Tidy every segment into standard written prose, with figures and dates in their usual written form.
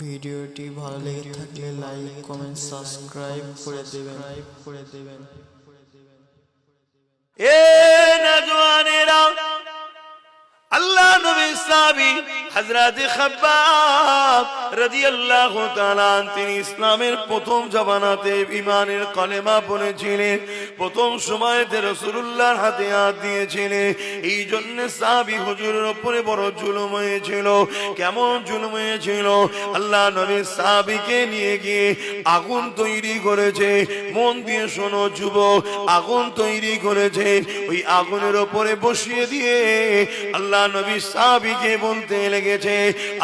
ভিডিওটি ভালো লেগে থাকলে লাইক কমেন্ট সাবস্ক্রাইব করে দেবেন। এ নওজওয়ানেরা, আল্লাহ নবী সাহাবী হযরত খাব্বাব রাদিয়াল্লাহু তাআলা তিনি ইসলামের প্রথম জামানাতে ঈমানের কালেমা পড়েছিলেন। প্রথম সময়তে রাসূলুল্লাহর হাতে হাত দিয়েছিলেন। এই জন্য সাহাবী হুজুরের উপরে বড় জুলুম হয়েছিল। কেমন জুলুম হয়েছিল? আল্লাহ নবী সাহাবীকে নিয়ে গিয়ে আগুন তৈরি করেছে। মন দিয়ে শোনো যুবক, আগুন তৈরি করেছে। ওই আগুনের উপরে বসিয়ে দিয়ে আল্লাহ নবী সাহাবীকে বলতে লেগেছে,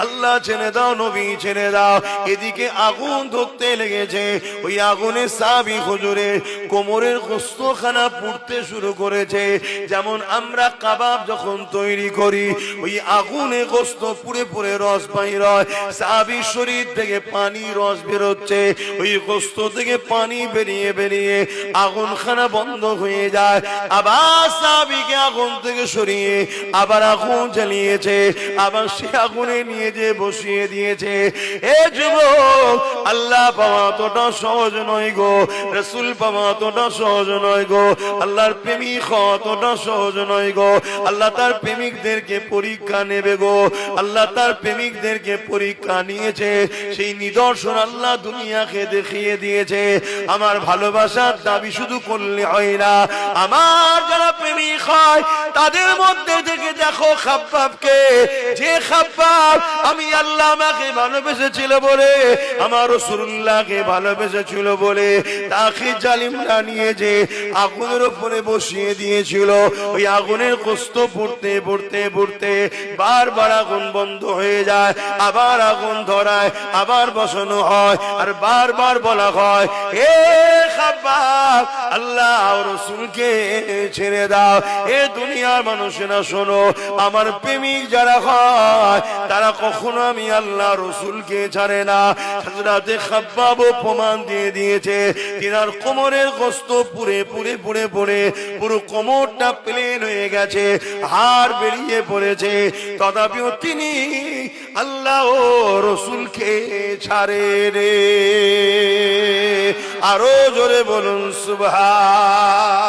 আল্লাহ ছেড়ে দাও, নবী ছেড়ে দাও। এদিকে আগুন ধরতে লেগেছে। ওই আগুনে সাহাবী হুজুরের কোমরের গোশতখানা পুড়তে শুরু করেছে। যেমন আমরা কাবাব যখন তৈরি করি, ওই আগুনে গোশত পুড়ে পুড়ে রস বাইর হয়। সাহাবীর শরীর থেকে পানি রস বেরোচ্ছে। ওই গোশত থেকে পানি বেরিয়ে বেরিয়ে আগুনখানা বন্ধ হয়ে যায়। আবার সাহাবীকে আগুন থেকে সরিয়ে আবার আগুন জ্বালিয়েছে। আবার সে আগুনে নিয়ে যে বসিয়ে দিয়েছে। এ যুবক, আল্লাহ পাওয়া অতটা সহজ নয় গো, রাসূল পাওয়া অতটা সহজ নয় গো, আল্লাহর প্রেমিক হওয়া অতটা সহজ নয় গো। আল্লাহ তার প্রেমিকদেরকে পরীক্ষা নেবে গো। আল্লাহ তার প্রেমিকদেরকে পরীক্ষা নিয়েছে। সেই নিদর্শন আল্লাহ দুনিয়াকে দেখিয়ে দিয়েছে। আমার ভালোবাসার দাবি শুধু করলে হয় না, আমার যারা প্রেমিক হয় তাদের মধ্যে থেকে দেখো খাব্বাবকে। যে খাব্বাব আমি আল্লাহ আমাকে ভালোবেসেছিল বলে, আমার রাসূলুল্লাহকে ভালোবেসেছিল বলে, তাকে জালিমরা নিয়ে যে আগুনের উপরে বসিয়ে দিয়েছিল। ওই আগুনের কষ্ট পড়তে পড়তে পড়তে বারবার আগুন বন্ধ হয়ে যায়। আবার আগুন ধরায়, আবার বসানো হয়, আর বারবার বলা হয়, এ খাব্বাব, আল্লাহ রাসূলকে ছেড়ে দাও। এ দুনিয়ার মানুষেরা শোনো, আমার প্রেমিক যারা হয় তারা কখনো আমি আল্লাহ রাসূলকে ছাড়ে না। হযরত খাব্বাব প্রমাণ দিয়ে দিয়েছে। তিনার কোমরের গোশত পুড়ে পুড়ে পুড়ে পুড়ে পুরো কোমরটা প্লেন হয়ে গেছে, হাড় বেরিয়ে পড়েছে। তথাপিও তিনি আল্লাহ ও রাসূলকে ছাড়ে রে। আরো জোরে বলুন সুবহান।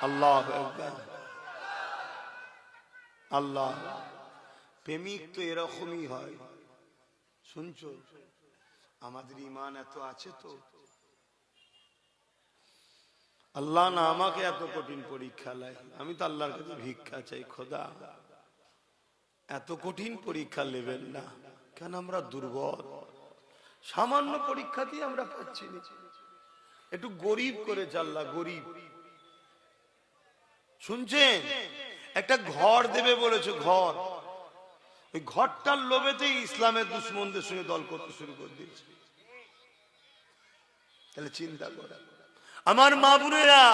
আল্লাহু আকবার। আল্লাহ প্রেমিক তো এরকমই হয়। শুনছো, আমাদের ঈমান এত আছে তো। আল্লাহ না আমাকে এত কঠিন পরীক্ষা লাই, আমি তো আল্লাহর কাছে ভিক্ষা চাই, খোদা এত কঠিন পরীক্ষা নেবেন না। কেন আমরা দুর্বল, সামান্য পরীক্ষাতেই আমরা পাচ্ছি না। একটু গরিব করে আল্লাহ, গরিব। শুনছেন, একটা ঘর দেবে বলেছে, ঘর। ওই ঘরটার লোভেতেই ইসলামের দুশমনদের সঙ্গে দল করতে শুরু করে দিয়েছে। তাহলে চিন্তা করে আমার মা বোনেরা,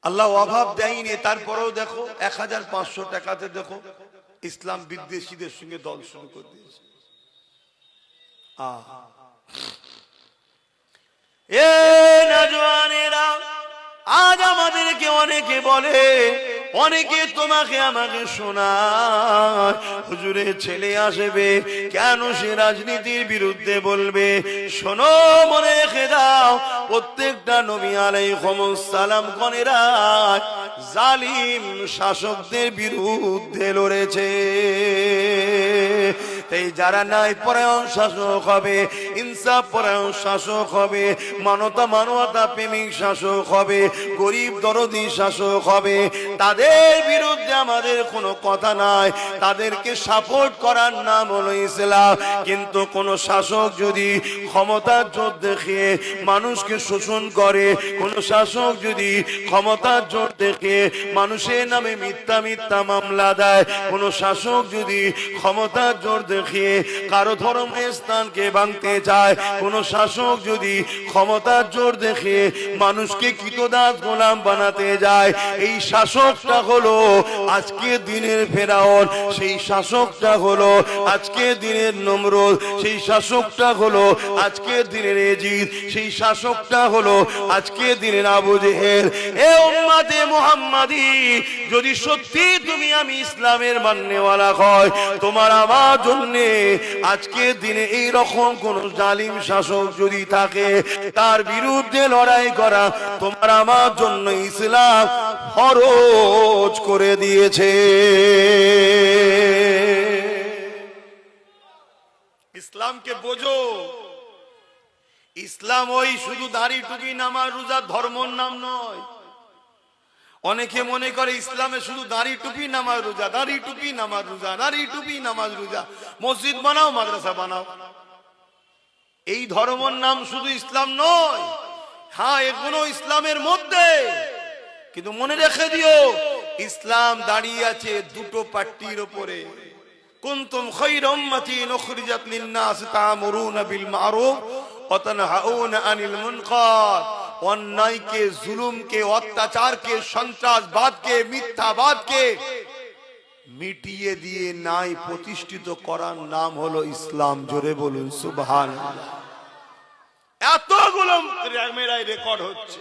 আল্লাহ অভাব দেয়নি, তারপরেও দেখো 1500 টাকাতে দেখো ইসলাম বিদ্বেষীদের সঙ্গে দল শুরু করে দিয়েছে। এ নওজওয়ানেরা, আজ আমাদেরকে অনেকে বলে, অনেকে তোমাকে আমাকে শোনায়, হুজুরের ছেলে আসবে কেন সে রাজনীতির বিরুদ্ধে বলবে? শোনো, মনে রেখে দাও, প্রত্যেকটা নবী আলাইহিস সালাম গণেরা জালিম শাসকদের বিরুদ্ধে লড়েছে। এই যারা ন্যায় পরায়ণ শাসক হবে, ইনসাফ পরায়ণ শাসক হবে, মানবতা প্রেমিক শাসক হবে, গরিব দরদি শাসক হবে, তাদের বিরুদ্ধে আমাদের কোনো কথা নাই। তাদেরকে সাপোর্ট করার নাম হলো ইসলাম। কিন্তু কোন শাসক যদি ক্ষমতার জোর দেখিয়ে মানুষকে শোষণ করে, কোন শাসক যদি ক্ষমতার জোর দেখিয়ে মানুষের নামে মিথ্যা মিথ্যা মামলা দেয়, কোন শাসক যদি ক্ষমতার জোর দেখিয়ে কারো ধর্মের স্থানকে ভাঙতে চায়, কোন শাসক যদি ক্ষমতার জোর দেখিয়ে মানুষকে কৃতদাস গোলাম বানাতে যায়, এই শাসকটা হলো আজকে দিনের ফেরাউন, সেই শাসকটা হলো আজকে দিনের নমরুদ, সেই শাসকটা হলো আজকে দিনের এজিদ, সেই শাসকটা হলো আজকে দিনের আবু জেহেল। এ উম্মতে মুহাম্মাদি, যদি সত্যি তুমি আমি ইসলামের মাননেওয়ালা হয়, তোমার আমার জন্য আজকে দিনে এই রকম কোন জালিম শাসক যদি থাকে, তার বিরুদ্ধে লড়াই করা তোমার আমার জন্য ইসলাম ফরজ করে দিয়েছে। ইসলামকে বোঝো। ইসলাম ওই শুধু দাড়ি টুপি নামাজ রোজা ধর্মর নাম নয়। অনেকে মনে করে ইসলামে শুধু দাড়ি টুপি নামাজ রোজা, দাড়ি টুপি নামাজ রোজা, দাড়ি টুপি নামাজ রোজা, মসজিদ বানাও মাদ্রাসা বানাও। এই ধর্মর নাম শুধু ইসলাম নয়। হ্যাঁ, এগুলো ইসলামের মধ্যে, কিন্তু মনে রেখে দিও ইসলাম দাঁড়িয়ে আছে দুটো পাট্টির উপরে। কুনতুম খায়রা উম্মাতিন উখরিজাত লিন-নাস তা'মুরুনা বিল মা'রুফ ওয়া তানহাউনা আনিল মুনকার। অন্যায়কে, জুলুমকে, অত্যাচারকে, সন্ত্রাসবাদকে, মিথ্যাবাদকে মিটিয়ে দিয়ে ন্যায় প্রতিষ্ঠিত করার নাম হলো ইসলাম। জোরে বলুন সুবহানাল্লাহ। এতগুলো ক্যামেরায় রেকর্ড হচ্ছে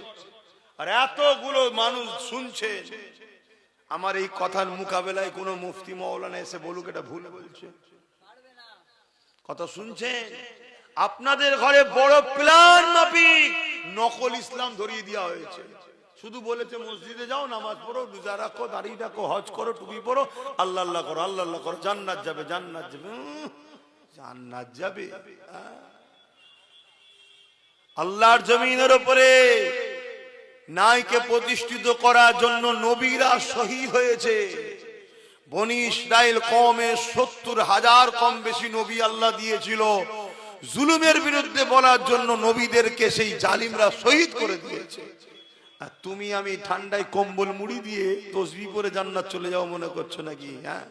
আর এতগুলো মানুষ শুনছে, আমার এই কথার মোকাবেলায় কোন মুফতি মাওলানা এসে বলুক এটা ভুল বলছে? কথা শুনছেন? আপনাদের ঘরে বড় প্ল্যান মাফিক নকল ইসলাম ধরিয়ে দেওয়া হয়েছে। শুধু বলেছে মসজিদে যাও, নামাজ পড়ো, রোজা রাখো, দাঁড়িয়ে রাখো, হজ করো, টুপি পড়ো, আল্লাহ আল্লাহ করো, আল্লাহ আল্লাহ করো, জান্নাত যাবে, জান্নাত যাবে, জান্নাত যাবে। আল্লাহর জমিনের উপরে ন্যায়কে প্রতিষ্ঠিত করার জন্য নবীরা শহীদ হয়েছে। বনি ইসরাইল কওমে 70,000 কম বেশি নবী আল্লাহ দিয়েছিল। জুলুমের বিরুদ্ধে বলার জন্য নবীদেরকে সেই জালিমরা শহীদ করে দিয়েছে। আর তুমি আমি ঠান্ডায় কম্বল মুড়ি দিয়ে তসবিহ পরে জান্নাত চলে যাও মনে করছো নাকি? হ্যাঁ,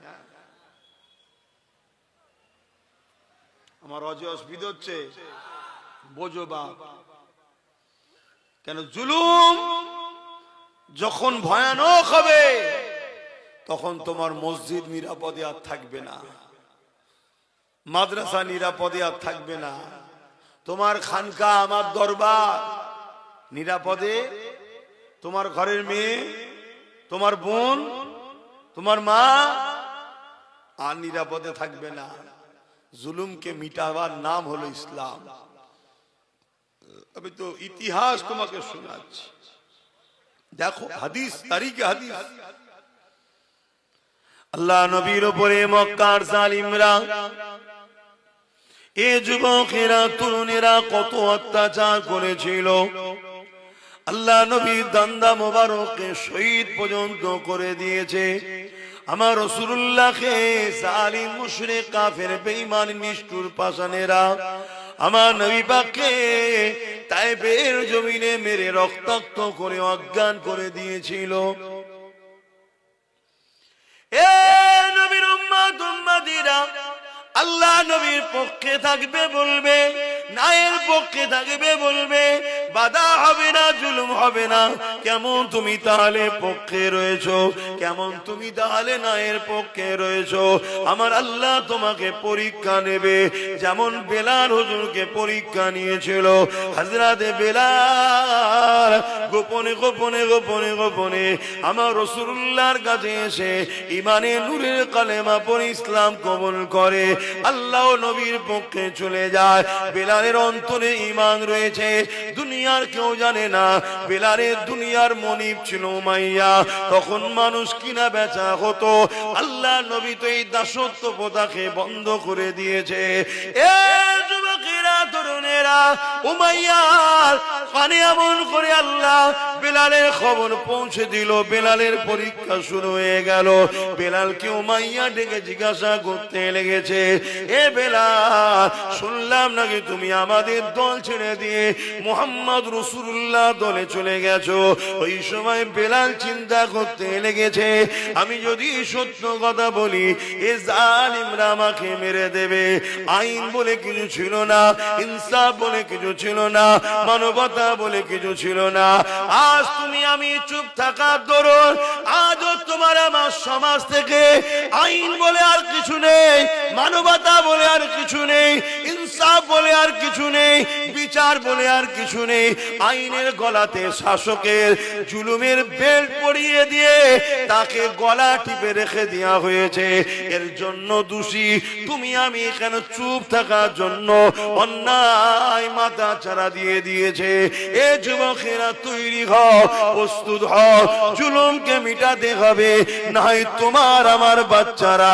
আমার অসুবিধা হচ্ছে, বোঝো বাপ। কেন? জুলুম যখন ভয়ানক হবে তখন তোমার মসজিদ নিরাপদে আর থাকবে না, মাদ্রাসা নিরাপদে আর থাকবে না, তোমার খানকা আমার দরবার নিরাপদে, তোমার ঘরের মেয়ে, তোমার বোন, তোমার মা আর নিরাপদে থাকবে না। জুলুমকে মিটাবার নাম হলো ইসলাম। আমি তো ইতিহাস তোমাকে শোনাচ্ছি, দেখো হাদিস, তারিখে হাদিস। আল্লাহ নবীর উপরে মক্কার জালিমরা, এ যুবকেরা, তরুণেরা কত অত্যাচার করেছিল। আল্লাহ নবী দান্দা মোবারককে শহীদ পর্যন্ত করে দিয়েছে। আমার রাসূলুল্লাহকে জালিম মুশরিক কাফের বেঈমান নিষ্ঠুর পাষাণেরা আমার নবী পাককে তায়েফের জমিনে মেরে রক্তাক্ত করে অজ্ঞান করে দিয়েছিল। এ নবীর উম্মত উম্মতিরা, আল্লাহ নবীর পক্ষে থাকবে বলবে, ন্যায়ের পক্ষে থাকবে বলবে, বাধা হবে না, জুলুম হবে না। কেমন তুমি তাহলে পক্ষে রয়েছো? কেমন তুমি তাহলে ন্যায়ের পক্ষে রয়েছো? আমার আল্লাহ তোমাকে পরীক্ষা নেবে, যেমন বেলাল হুজুরকে পরীক্ষা নিয়েছিল। হযরতে বেলাল গোপনে গোপনে গোপনে গোপনে আমার রাসূলুল্লাহর কাছে এসে ইমানে নূরের কালেমা পড়ে ইসলাম কবুল করে, আল্লাহ নবীর পক্ষে চলে যায়। বেলালের অন্তরে ঈমান রয়েছে, দুনিয়ার কেউ জানে না। বেলালের দুনিয়ার মনিব ছিল উমাইয়া। তখন মানুষ কিনা বেচা হতো, আল্লাহ নবী তো এই দাসত্ব প্রথাকে বন্ধ করে দিয়েছে। এ যুবকেরা, তরুণেরা, উমাইয়ার কানে এমন করে আল্লাহ বেলালের খবর পৌঁছে দিল, বেলালের পরীক্ষা শুরু হয়ে গেল। বেলালকে উমাইয়া ডেকে জিজ্ঞাসা করতে লেগেছে, এ বেলাল, শুনলাম নাকি তুমি আমাদের দল ছেড়ে দিয়ে মুহাম্মদ রাসূলুল্লাহ দলে চলে গেছো। ওই সময় বেলাল চিন্তা করতে লেগেছে, আমি যদি সত্য কথা বলি এ জালিমরা আমাকে মেরে দেবে। আইন বলে কিছু ছিল না, ইনসাফ বলে কিছু ছিল না, মানবতা বলে কিছু ছিল না। আজ তুমি আমি চুপ থাকার দরুন আজও তোমার আমার সমাজ থেকে আইন বলে আর কিছু নেই, মানবতা বলে আর কিছু নেই, ইনসাফ বলে আর কিছু নেই, বিচার বলে আর কিছু নেই। আইনের গলাতে শাসকের জুলুমের বেল্ট পরিয়ে দিয়ে তাকে গলা টিপে রেখে দেওয়া হয়েছে। এর জন্য দোষী তুমি আমি এখানে চুপ থাকার জন্য অন্যায় মাথা চারা দিয়ে দিয়েছে। এ যুবকেরা তৈরি হও, প্রস্তুত হও, জুলুমকে মিটাতে হবে, নাই তোমার আমার বাচ্চারা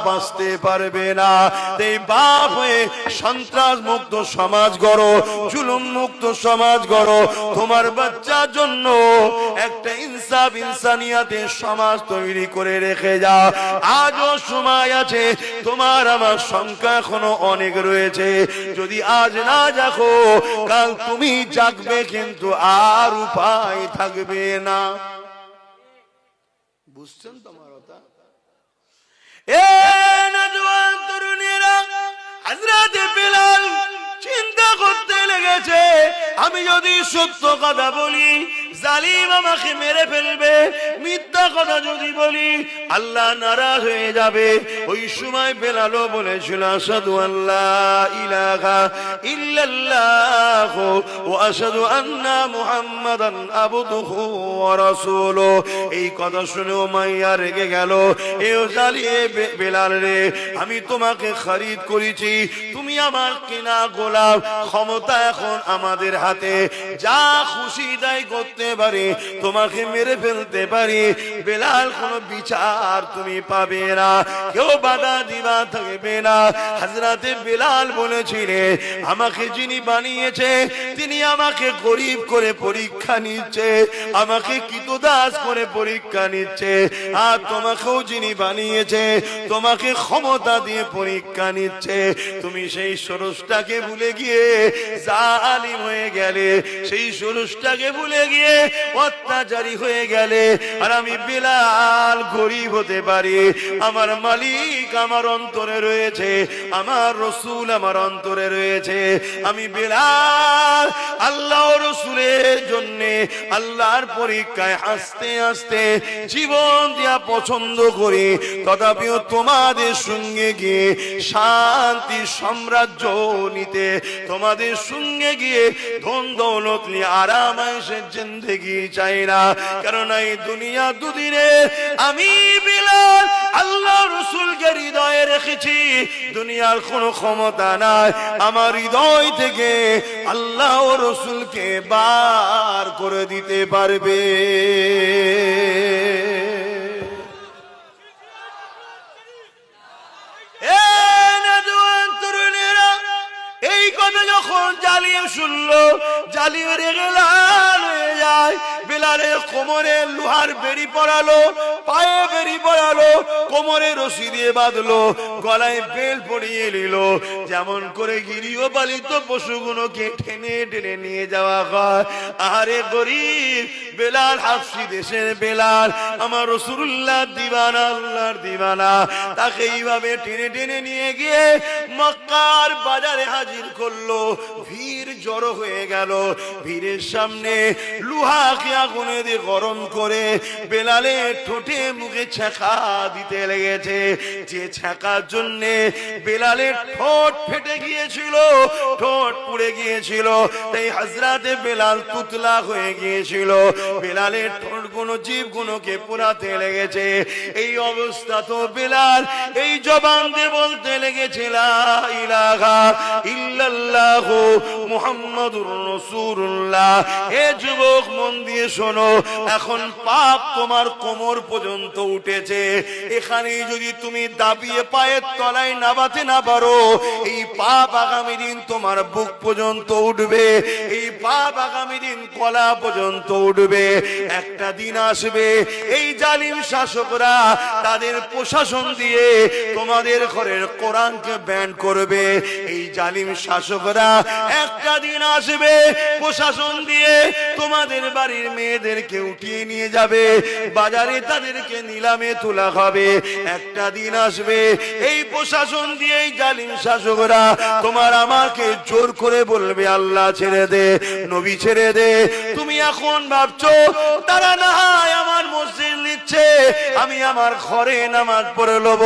বাঁচতে পারবে না। এই বাপ হয়ে সন্ত্রাস মুক্ত সমাজ গড়ো, জুলুম মুক্ত সমাজ গড়ো, তোমার বাচ্চার জন্য একটা ইনসাফ ইনসানিয়াতের সমাজ তৈরি করে রেখে যাও। আজও সময় আছে, তোমার আমার সংখ্যা এখনো অনেক রয়েছে। যদি আজ না জাগো, কাল তুমি জাগবে, কিন্তু আর উপায় থাকবে না। বুঝছেন তোমার কথা? এ নওজোয়ান তরুণীরা, হযরত বেলাল চিন্তা করতে লেগেছে, আমি যদি সত্য কথা বলি জালিম আমাকে মেরে ফেলবে, মিথ্যা কথা যদি বলি আল্লাহ নারাজ হয়ে যাবে। ওই সময় বেলালও বলেছিল, আশহাদু আল্লা ইলাহা ইল্লাল্লাহ ওয়া আশহাদু আন্না মুহাম্মাদান আবদুহু ওয়া রাসূলুহু। এই কথা শুনে উমাইয়া রেগে গেল, এ জালিম বেলাল রে, আমি তোমাকে খরিদ করেছি, তুমি আমার কেনা গোলাম, ক্ষমতা এখন আমাদের হাতে, যা খুশি তাই করতে পারি, তোমাকে মেরে ফেলতে পারি। বেলাল, কোন বিচার তুমি পাবে না, কেউ বাধা দিবা থাকবে না। হযরতে বেলাল বলেছিলেন, আমাকে যিনি বানিয়েছে তিনি আমাকে গরিব করে পরীক্ষা নিচ্ছে, আমাকে কৃতদাস করে পরীক্ষা নিচ্ছে। আর তোমাকেও যিনি বানিয়েছে তোমাকে ক্ষমতা দিয়ে পরীক্ষা নিচ্ছে। তুমি সেই ষোড়শটাকে ভুলে গিয়ে জালিম হয়ে গেলে, সেই ষোড়শটাকে ভুলে গিয়ে অত্যাচারী হয়ে গেলে। আর আমি বেলাল গরিব হতে পারি, আমার মালিক আমার অন্তরে রয়েছে, আমার রাসূল আমার অন্তরে রয়েছে। আমি বেলাল আল্লাহ রাসূলের জন্য আল্লাহর পরীক্ষায় আস্তে আস্তে জীবন দিয়া পছন্দ করি, তথাপিও তোমাদের সঙ্গে গিয়ে শান্তি সাম্রাজ্য নিতে, তোমাদের সঙ্গে গিয়ে ধন দৌলত নিয়ে আরাম আয়েশের জিন্দেগি চাই না। কারণ এই দুনিয়া দুদিনে, আমি বেলাল আল্লাহ রাসূলকে হৃদয়ে রেখেছি, দুনিয়ার কোনো ক্ষমতা নাই আমার হৃদয় থেকে আল্লাহ ও রাসূলকে বার করে দিতে পারবে। এই কথা যখন জালিম শুনলো, জালিম রেগে লাল হয়ে যায়। বেলালের কোমরে লোহার বেড়ি পরালো, পায়ে বেড়ি পরালো, কোমরে রশি দিয়ে বাঁধলো, গলায় বেল পরিয়ে নিল। যেমন করে গৃহপালিত পশুগুলোকে টেনে টেনে নিয়ে যাওয়া হয়। আরে গরিব বেলাল, হাফসি দেশের বেলাল, আমার রাসূলুল্লাহ দিওয়ানা, আল্লাহর দিওয়ানা, তাকে এইভাবে টেনে টেনে নিয়ে গিয়ে মক্কার বাজারে হাজির করলো। ভিড় জড়ো হয়ে গেল, ভিড়ের সামনে লোহাকে আগুনে দিয়ে গরম করে বেলালের ঠোঁটে মুখে ছ্যাঁকা দিতে লেগেছে। যে ছ্যাঁকার জন্য বেলালের ঠোঁট ফেটে গিয়েছিল, ঠোঁট পুড়ে গিয়েছিল, তাই হযরতে বেলাল তুতলা হয়ে গিয়েছিল। বেলালের ঠোঁট গুলো, জীব গুলোকে পোড়াতে লেগেছে। এই অবস্থা তো বেলাল এই জবান দিয়ে বলতে লেগেছে, লা ইলাহা ইল্লাল্লাহু মুহাম্মাদুর রাসূলুল্লাহ। এ যুবক, মন দিয়ে শোনো, এখন পাপ তোমার কোমর পর্যন্ত উঠেছে, এখানেই যদি তুমি দাবিয়ে পায়ের তলায় নামাতে না পারো, এই পাপ আগামী দিন তোমার বুক পর্যন্ত উঠবে, এই পাপ আগামী দিন গলা পর্যন্ত উঠবে। একটা দিন আসবে এই জালিম শাসকরা তাদের প্রশাসন দিয়ে তোমাদের ঘরের কোরআনকে ব্যান করবে। এই জালিম শাসকরা একটা দিন আসবে প্রশাসন দিয়ে তোমাদের বাড়ির মেয়েদেরকে উঠিয়ে নিয়ে যাবে, বাজারে তাদেরকে নিলামে তোলা হবে। একটা দিন আসবে এই প্রশাসন দিয়ে এই জালিম শাসকরা তোমার আমাকে জোর করে বলবে আল্লাহ ছেড়ে দে, নবী ছেড়ে দে। তুমি এখন ভাবছো তারা না হয় আমার মসজিদ নিচ্ছে, আমি আমার ঘরে নামাজ পড়ে লব।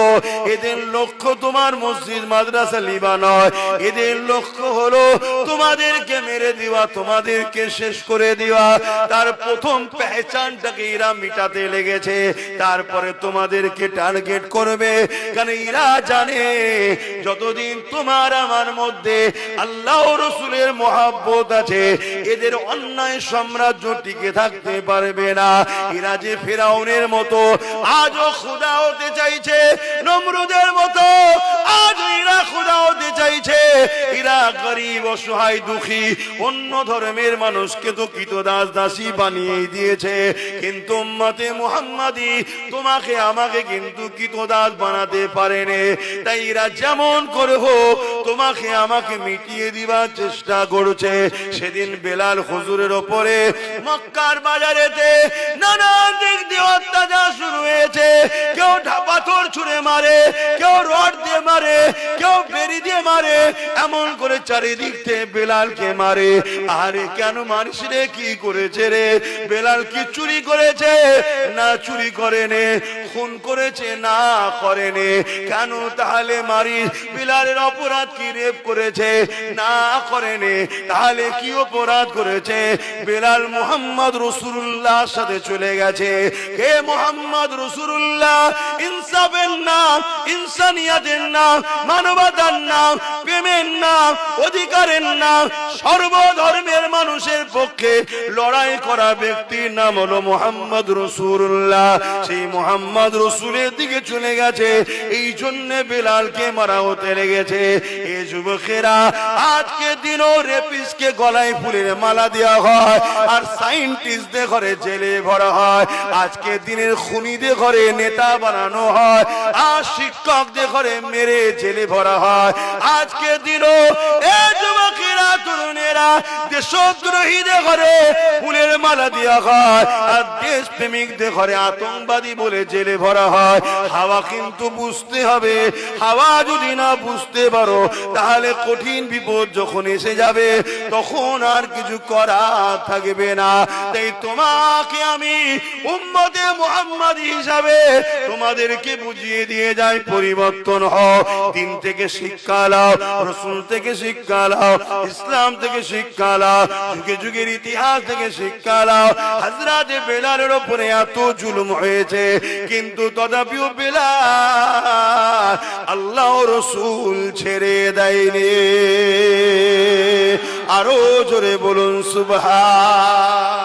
এদের লক্ষ্য তোমার মসজিদ মাদ্রাসা লিবা নয়, এদের লক্ষ্য হলো তোমাদেরকে মেরে দেওয়া, তোমাদেরকে শেষ করে দেওয়া। তার প্রথম পেহচানটাকে এরা মিটাতে লেগেছে, তারপরে তোমাদেরকে টার্গেট করবে। কারণ এরা জানে যতদিন তোমার আমার মধ্যে আল্লাহ রসুলের মহাব্বত আছে, এদের অন্যায় সাম্রাজ্য টিকে থাকতে পারবে না। এরা যে ফেরাউনের মতো আজও খোদা হতে চাইছে, নমরুদের মতো আজও এরা খোদা হতে চাইছে। এরা গরিব অসহায় দুঃখী অন্য ধর্মের মানুষকে তো কৃতদাস দাসী বানিয়ে দিয়েছে, কিন্তু উম্মতে মুহাম্মাদি তোমাকে আমাকে কিন্তু কৃতদাস বানাতে পারেনি। তাই এরা যেমন করে হোক তোমাকে আমাকে মিটিয়ে দিবার চেষ্টা করছে। সেদিন বেলাল হুজুরের ওপরে মক্কার বাজারেতে নানা দিক দিয়ে অত্যাচার শুরু হয়েছে। কেউ পাথর ছুঁড়ে মারে, কেউ রড দিয়ে মারে, কেউ বেরি দিয়ে মারে, এমন করে চারিদিক থেকে বেলালকে মারে। আরে কেন মারিস রে, কি করেছে রে? বেলাল কি চুরি করেছে? না চুরি করেনি। খুন করেছে? না করেনি। কেন তাহলে মারিস? বেলালের অপরাধ কি রেপ করেছে? না করেনি। তাহলে কি অপরাধ করেছে? বেলাল মুহাম্মদ রাসূলুল্লাহর সাথে চলে গেছে। হে মুহাম্মদ রাসূলুল্লাহ ইনসাফের নাম, ইনসানিয়াতের নাম, মানবতার নাম, প্রেমের নাম, অধিকারের নাম, সর্বধর্মের মানুষের পক্ষে লড়াই করা ব্যক্তির নাম হলো মুহাম্মদ রাসূলুল্লাহ। সেই মুহাম্মদ রাসূলের দিকে চলে গেছে, এই জন্য বেলালকে মারা হতে লেগেছে। এ যুবকেরা আজকে দিনও রেপিসকে গলায় ফুলের মালা দেওয়া হয়, আর সায়েন্টিস্টদের ঘরে জেলে ভরা হয়। আজকে দিনের খুনিদের ঘরে নেতা বানানো হয়, আর শিক্ষকদের ঘরে মেরে জেলে ভরা হয়। আজকে দিনও এ যুবকেরা তরুণেরা দেশদ্রোহীদের ঘরে ফুলের মালা দেওয়া হয়, আর দেশ প্রেমিকদের ঘরে আতঙ্কবাদী বলে জেলে ভরা হয়। হাওয়া কিন্তু বুঝতে হবে, হাওয়া যদি না বুঝতে পারো তাহলে কঠিন বিপদ যখন এসে যাবে তখন আর কিছু করা থাকবে না। তাই তোমাকে আমি উম্মতে মুহাম্মাদী হিসাবে তোমাদেরকে বুঝিয়ে দিয়ে যাই, পরিবর্তন হও, দিন থেকে শিক্ষা লাও, রাসূল থেকে শিক্ষা লাও, ইসলাম থেকে শিক্ষা লাও, যুগে যুগের ইতিহাস থেকে শিক্ষা লাও। হযরত বেলালের উপরে এত জুলুম হয়েছে, কিন্তু তথাপিও বেলাল আল্লাহ রাসূল ছেড়ে দেয়নি। আরো জোরে বলুন সুবহান।